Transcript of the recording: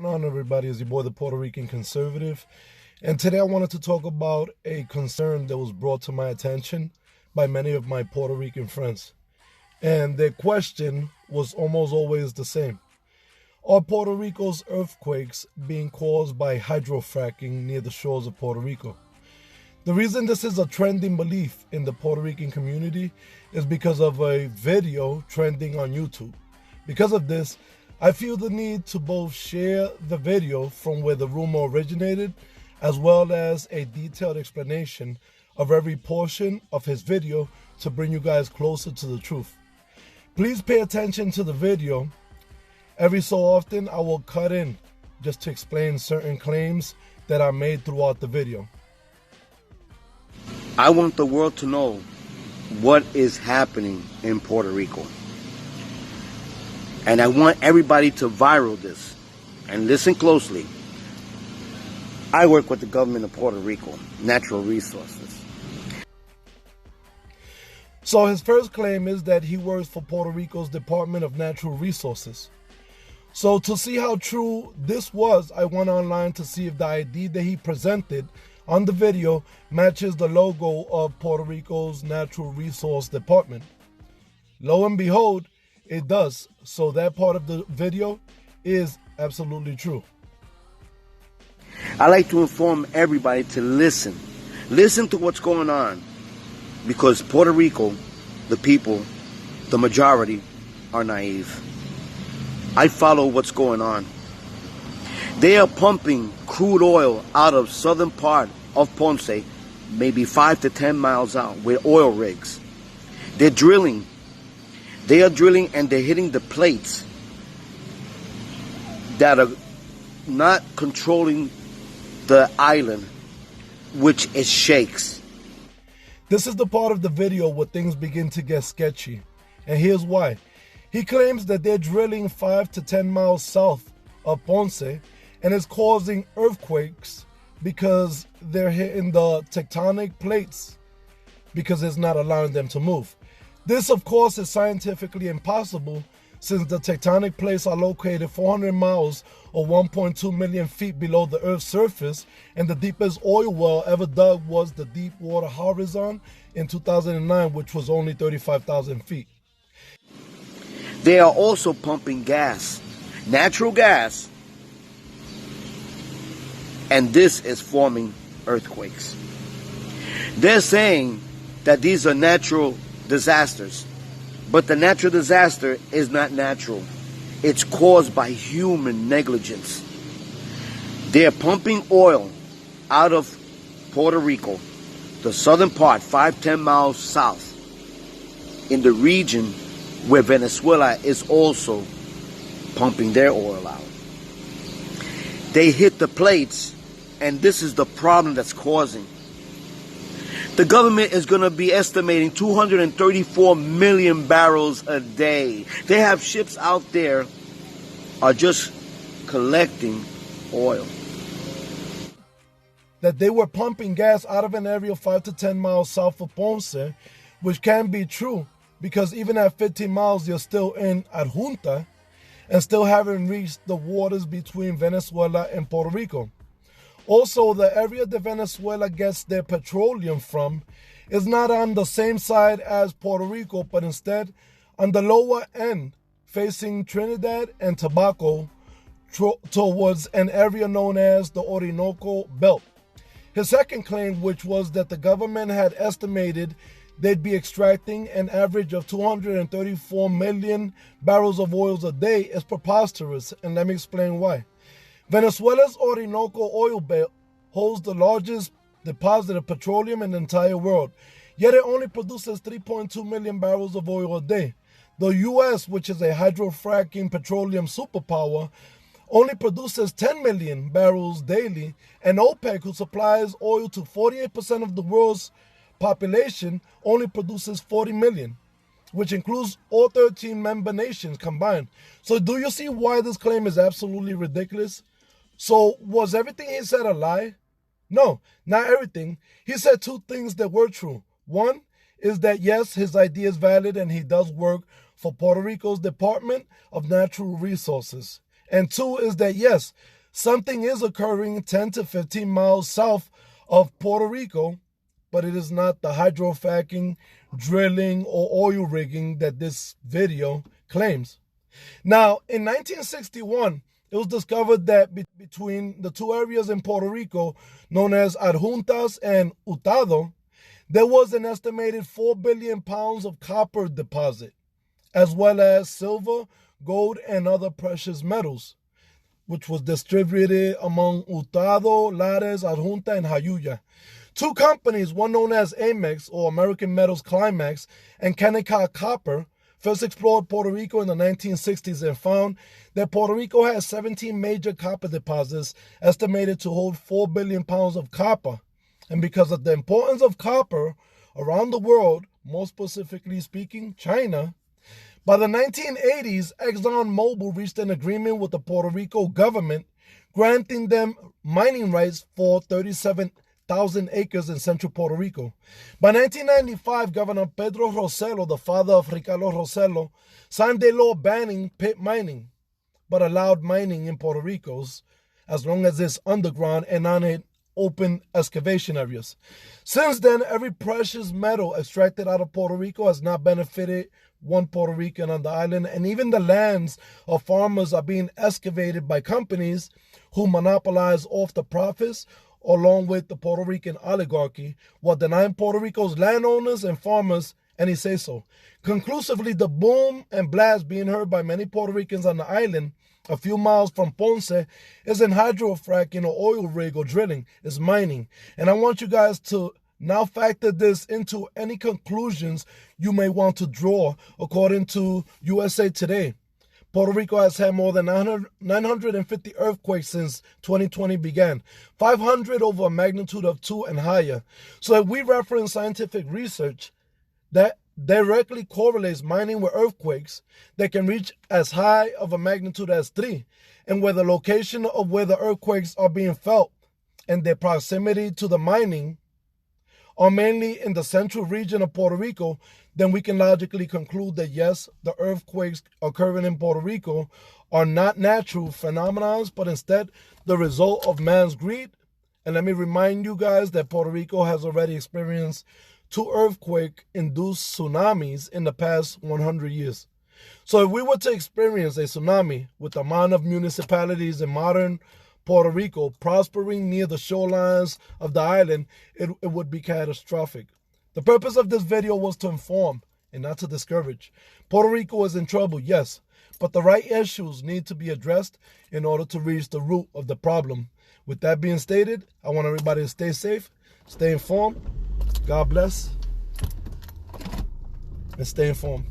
What's going on, everybody? It's your boy, the Puerto Rican Conservative. And today I wanted to talk about a concern that was brought to my attention by many of my Puerto Rican friends. And their question was almost always the same. Are Puerto Rico's earthquakes being caused by hydrofracking near the shores of Puerto Rico? The reason this is a trending belief in the Puerto Rican community is because of a video trending on YouTube. Because of this, I feel the need to both share the video from where the rumor originated, as well as a detailed explanation of every portion of his video to bring you guys closer to the truth. Please pay attention to the video. Every so often, I will cut in just to explain certain claims that are made throughout the video. I want the world to know what is happening in Puerto Rico. And I want everybody to viral this. And listen closely. I work with the government of Puerto Rico, natural resources. So his first claim is that he works for Puerto Rico's Department of Natural Resources. So to see how true this was, I went online to see if the ID that he presented on the video matches the logo of Puerto Rico's Natural Resource Department. Lo and behold, it does. So that part of the video is absolutely true. I like to inform everybody to listen. Listen to what's going on. Because Puerto Rico, the people, the majority, are naive. I follow what's going on. They are pumping crude oil out of southern part of Ponce, maybe 5 to 10 miles out, with oil rigs. They're drilling. They are drilling and they're hitting the plates that are not controlling the island, which it shakes. This is the part of the video where things begin to get sketchy. And here's why. He claims that they're drilling 5 to 10 miles south of Ponce and it's causing earthquakes because they're hitting the tectonic plates because it's not allowing them to move. This, of course, is scientifically impossible since the tectonic plates are located 400 miles or 1.2 million feet below the Earth's surface, and the deepest oil well ever dug was the Deepwater Horizon in 2009, which was only 35,000 feet. They are also pumping gas, natural gas, and this is forming earthquakes. They're saying that these are natural disasters, but the natural disaster is not natural. It's caused by human negligence. They're pumping oil out of Puerto Rico, the southern part, 5-10 miles south, in the region where Venezuela is also pumping their oil out. They hit the plates, and this is the problem that's causing. The government is going to be estimating 234 million barrels a day. They have ships out there are just collecting oil. That they were pumping gas out of an area 5 to 10 miles south of Ponce, which can be true because even at 15 miles, you're still in Adjunta and still haven't reached the waters between Venezuela and Puerto Rico. Also, the area that Venezuela gets their petroleum from is not on the same side as Puerto Rico, but instead on the lower end, facing Trinidad and Tobago towards an area known as the Orinoco Belt. His second claim, which was that the government had estimated they'd be extracting an average of 234 million barrels of oil a day, is preposterous, and let me explain why. Venezuela's Orinoco oil belt holds the largest deposit of petroleum in the entire world, yet it only produces 3.2 million barrels of oil a day. The U.S., which is a hydrofracking petroleum superpower, only produces 10 million barrels daily, and OPEC, who supplies oil to 48% of the world's population, only produces 40 million, which includes all 13 member nations combined. So do you see why this claim is absolutely ridiculous? So was everything he said a lie? No, not everything. He said two things that were true. One is that yes, his idea is valid and he does work for Puerto Rico's Department of Natural Resources. And two is that, yes, something is occurring 10 to 15 miles south of Puerto Rico, but it is not the hydrofracking, drilling, or oil rigging that this video claims. Now, in 1961, it was discovered that between the two areas in Puerto Rico, known as Adjuntas and Hurtado, there was an estimated 4 billion pounds of copper deposit, as well as silver, gold, and other precious metals, which was distributed among Hurtado, Lares, Adjunta, and Jayuya. Two companies, one known as Amex, or American Metals Climax, and Kennecott Copper, first explored Puerto Rico in the 1960s and found that Puerto Rico has 17 major copper deposits estimated to hold 4 billion pounds of copper. And because of the importance of copper around the world, more specifically speaking, China, by the 1980s, ExxonMobil reached an agreement with the Puerto Rico government, granting them mining rights for 37,000 acres in central Puerto Rico. By 1995, Governor Pedro Rosello, the father of Ricardo Rosello, signed a law banning pit mining, but allowed mining in Puerto Rico as long as it's underground and not in open excavation areas. Since then, every precious metal extracted out of Puerto Rico has not benefited one Puerto Rican on the island, and even the lands of farmers are being excavated by companies who monopolize off the profits along with the Puerto Rican oligarchy, while denying Puerto Rico's landowners and farmers any say-so. Conclusively, the boom and blast being heard by many Puerto Ricans on the island a few miles from Ponce isn't hydrofracking or oil rig or drilling, it's mining. And I want you guys to now factor this into any conclusions you may want to draw. According to USA Today, Puerto Rico has had more than 950 earthquakes since 2020 began, 500 over a magnitude of 2 and higher. So if we reference scientific research that directly correlates mining with earthquakes that can reach as high of a magnitude as 3, and where the location of where the earthquakes are being felt and their proximity to the mining are mainly in the central region of Puerto Rico, then we can logically conclude that yes, the earthquakes occurring in Puerto Rico are not natural phenomena, but instead the result of man's greed. And let me remind you guys that Puerto Rico has already experienced 2 earthquake-induced tsunamis in the past 100 years. So if we were to experience a tsunami with the amount of municipalities in modern Puerto Rico prospering near the shorelines of the island, it would be catastrophic. The purpose of this video was to inform and not to discourage. Puerto Rico is in trouble, yes, but the right issues need to be addressed in order to reach the root of the problem. With that being stated, I want everybody to stay safe, stay informed. God bless, and stay informed.